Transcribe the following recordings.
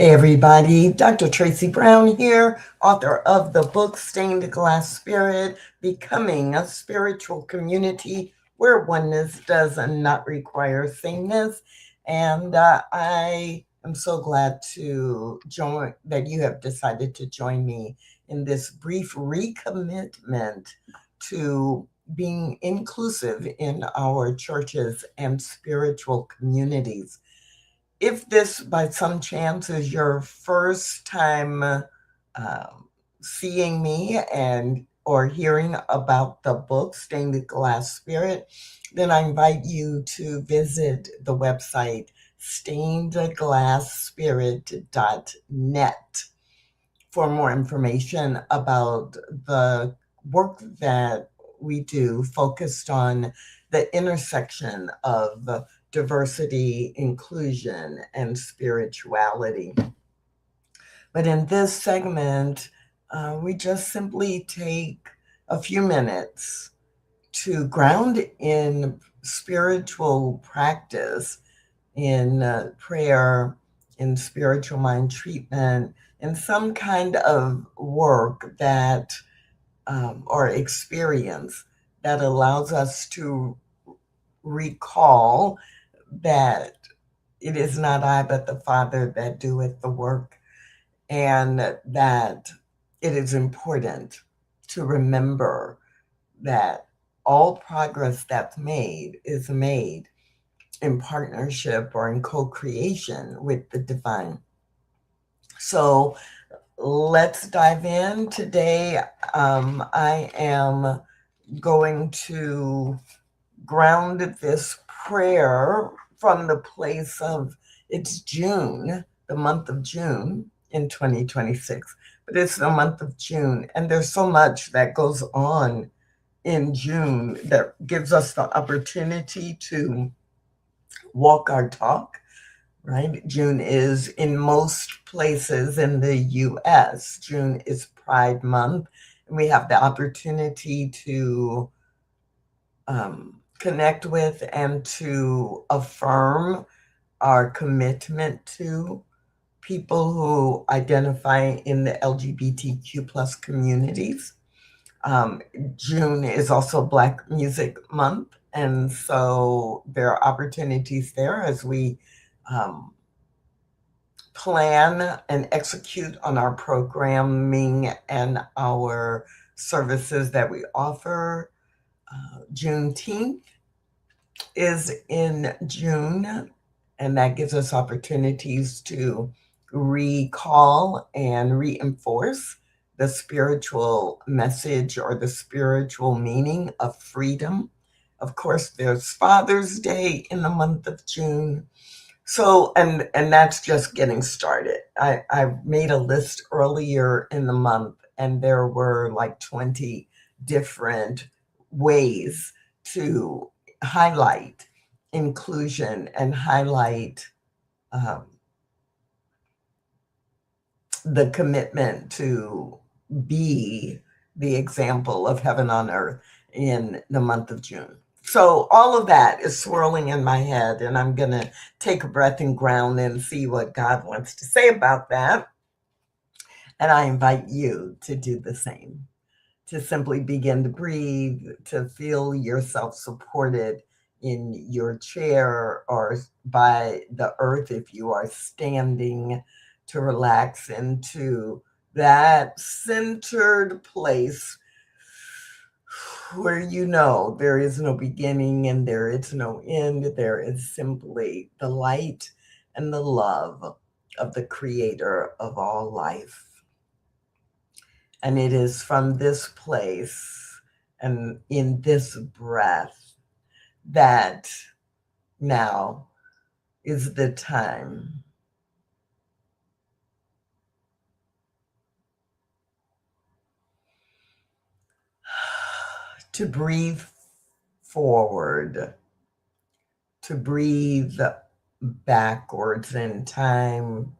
Hey everybody, Dr. Tracy Brown here, author of the book Stained Glass Spirit, Becoming a Spiritual Community Where Oneness Does Not Require Sameness. And I am so glad to join that you have decided to join me in this brief recommitment to being inclusive in our churches and spiritual communities. If this by some chance is your first time seeing me and or hearing about the book Stained Glass Spirit, then I invite you to visit the website stainedglassspirit.net for more information about the work that we do focused on the intersection of diversity, inclusion, and spirituality. But in this segment, we just simply take a few minutes to ground in spiritual practice, in prayer, in spiritual mind treatment, in some kind of work that or experience that allows us to recall that it is not I, but the Father that doeth the work, and that it is important to remember that all progress that's made is made in partnership or in co-creation with the divine. So let's dive in. Today, I am going to ground this prayer from the place of it's June, the month of June in 2026, but it's the month of June, and there's so much that goes on in June that gives us the opportunity to walk our talk, right? June is in most places in the US, June is Pride Month, and we have the opportunity to connect with and to affirm our commitment to people who identify in the LGBTQ plus communities. June is also Black Music Month, and so there are opportunities there as we plan and execute on our programming and our services that we offer. Juneteenth is in June, and that gives us opportunities to recall and reinforce the spiritual message or the spiritual meaning of freedom. Of course, there's Father's Day in the month of June. So, and that's just getting started. I made a list earlier in the month, and there were like 20 different ways to highlight inclusion and highlight the commitment to be the example of heaven on earth in the month of June. So all of that is swirling in my head, and I'm going to take a breath and ground and see what God wants to say about that. And I invite you to do the same, to simply begin to breathe, to feel yourself supported in your chair or by the earth if you are standing, to relax into that centered place where you know there is no beginning and there is no end. There is simply the light and the love of the creator of all life. And it is from this place and in this breath that now is the time to breathe forward, to breathe backwards in time,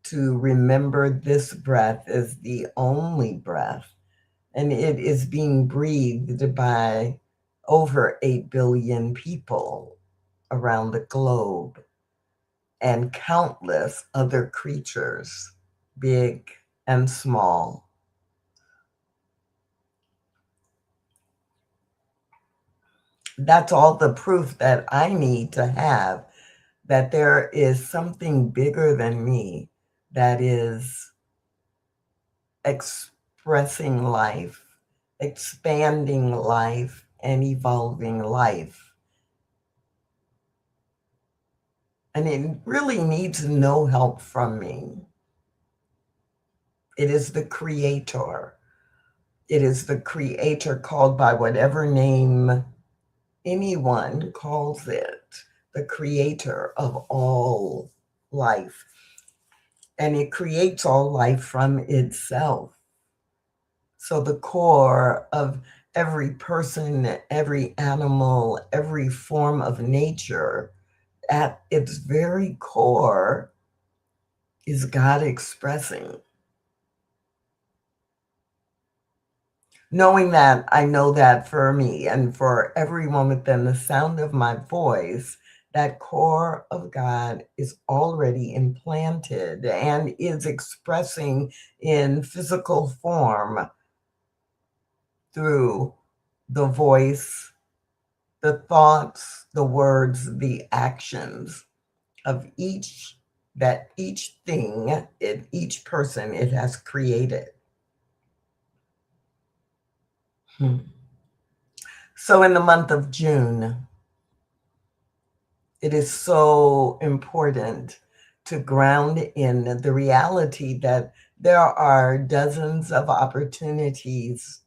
to remember this breath is the only breath, and it is being breathed by over 8 billion people around the globe. and countless other creatures, big and small. That's all the proof that I need to have that there is something bigger than me that is expressing life, expanding life, and evolving life. And it really needs no help from me. It is the creator. It is the creator called by whatever name anyone calls it, the creator of all life. And it creates all life from itself. So the core of every person, every animal, every form of nature, at its very core, is God expressing. Knowing that, I know that for me and for everyone within the sound of my voice, that core of God is already implanted and is expressing in physical form through the voice, the thoughts, the words, the actions of each thing, each person it has created. So in the month of June, it is so important to ground in the reality that there are dozens of opportunities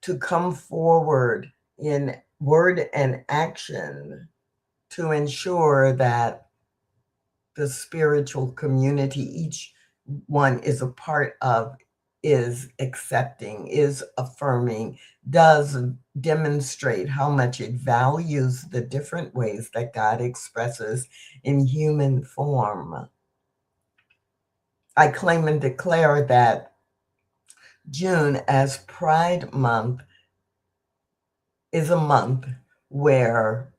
to come forward in word and action to ensure that the spiritual community each one is a part of is accepting, is affirming, does demonstrate how much it values the different ways that God expresses in human form. I claim and declare that June as Pride Month is a month where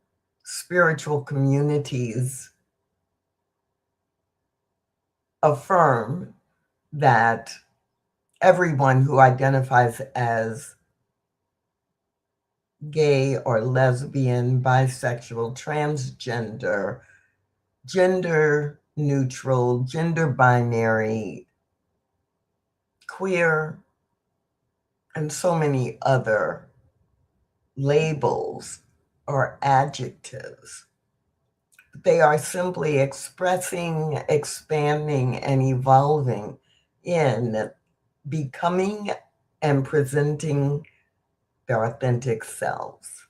spiritual communities affirm that everyone who identifies as gay or lesbian, bisexual, transgender, gender neutral, gender binary, queer, and so many other labels or adjectives. They are simply expressing, expanding, and evolving in becoming and presenting their authentic selves.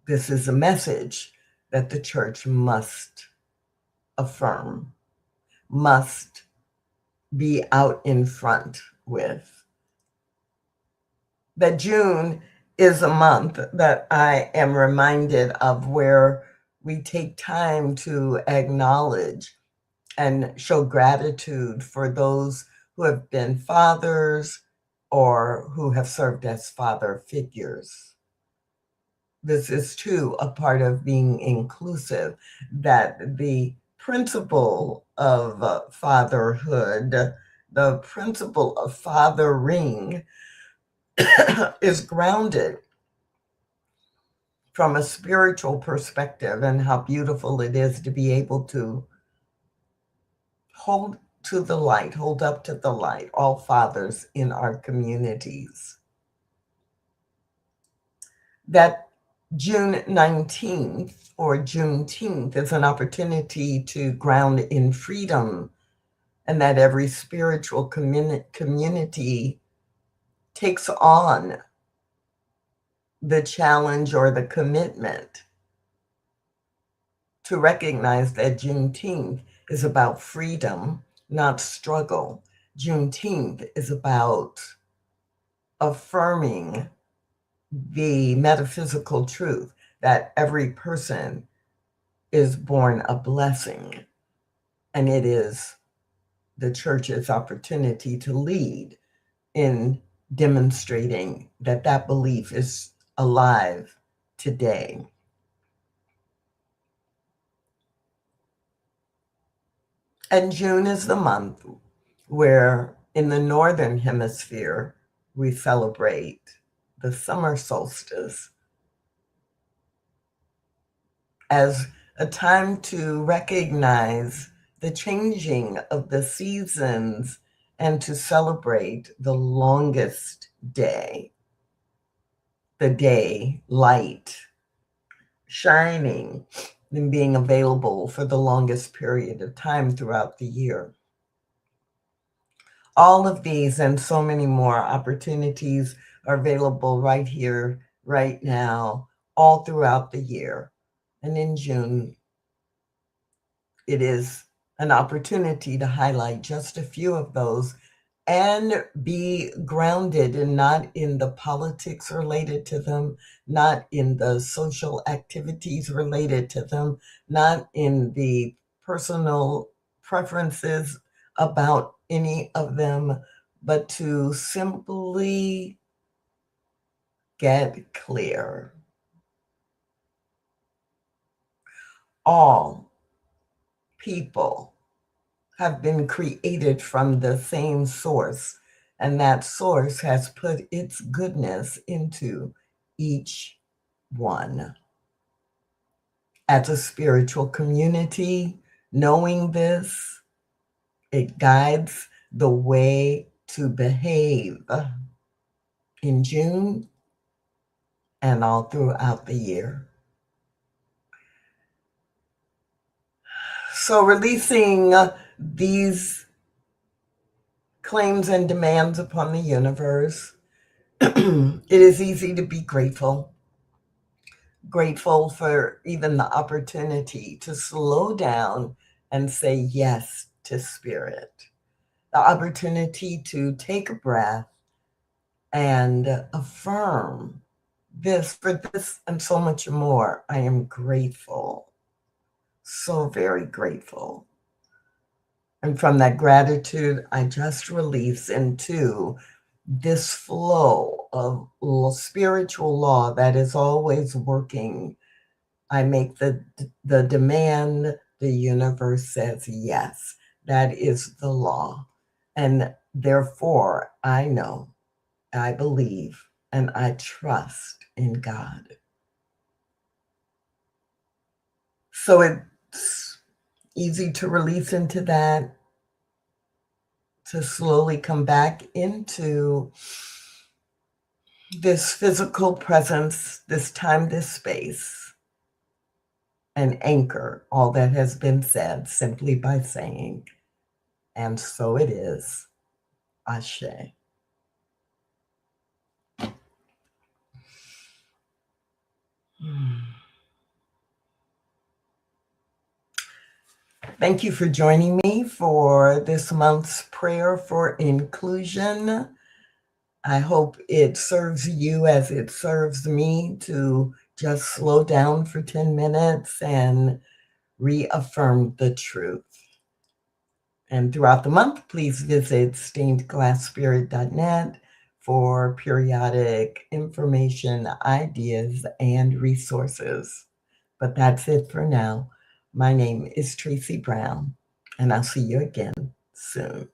This is a message that the church must affirm, must be out in front with. That June is a month that I am reminded of where we take time to acknowledge and show gratitude for those who have been fathers or who have served as father figures. This is too a part of being inclusive, that the principle of fatherhood, the principle of fathering is grounded from a spiritual perspective, and how beautiful it is to be able to hold up to the light, all fathers in our communities. That June 19th or Juneteenth is an opportunity to ground in freedom, and that every spiritual community takes on the challenge or the commitment to recognize that Juneteenth is about freedom, not struggle. Juneteenth is about affirming the metaphysical truth that every person is born a blessing, and it is the church's opportunity to lead in demonstrating that that belief is alive today. And June is the month where in the Northern Hemisphere, we celebrate the summer solstice as a time to recognize the changing of the seasons and to celebrate the longest day, the day light shining and being available for the longest period of time throughout the year. All of these and so many more opportunities are available right here, right now, all throughout the year. And in June, it is an opportunity to highlight just a few of those and be grounded and not in the politics related to them, not in the social activities related to them, not in the personal preferences about any of them, but to simply get clear. All people have been created from the same source, and that source has put its goodness into each one. As a spiritual community, knowing this, it guides the way to behave in June and all throughout the year. So releasing these claims and demands upon the universe, it is easy to be grateful for even the opportunity to slow down and say yes to spirit, the opportunity to take a breath and affirm this, for this and so much more. I am grateful, so very grateful. And from that gratitude, I just release into this flow of spiritual law that is always working. I make the demand, the universe says yes. That is the law. And therefore, I know, I believe, and I trust in God. So it's easy to release into that, to slowly come back into this physical presence, this time, this space, and anchor all that has been said simply by saying, and so it is, Ashe. Thank you for joining me for this month's prayer for inclusion. I hope it serves you as it serves me to just slow down for 10 minutes and reaffirm the truth. And throughout the month, please visit stainedglassspirit.net for periodic information, ideas, and resources. But that's it for now. My name is Tracy Brown, and I'll see you again soon.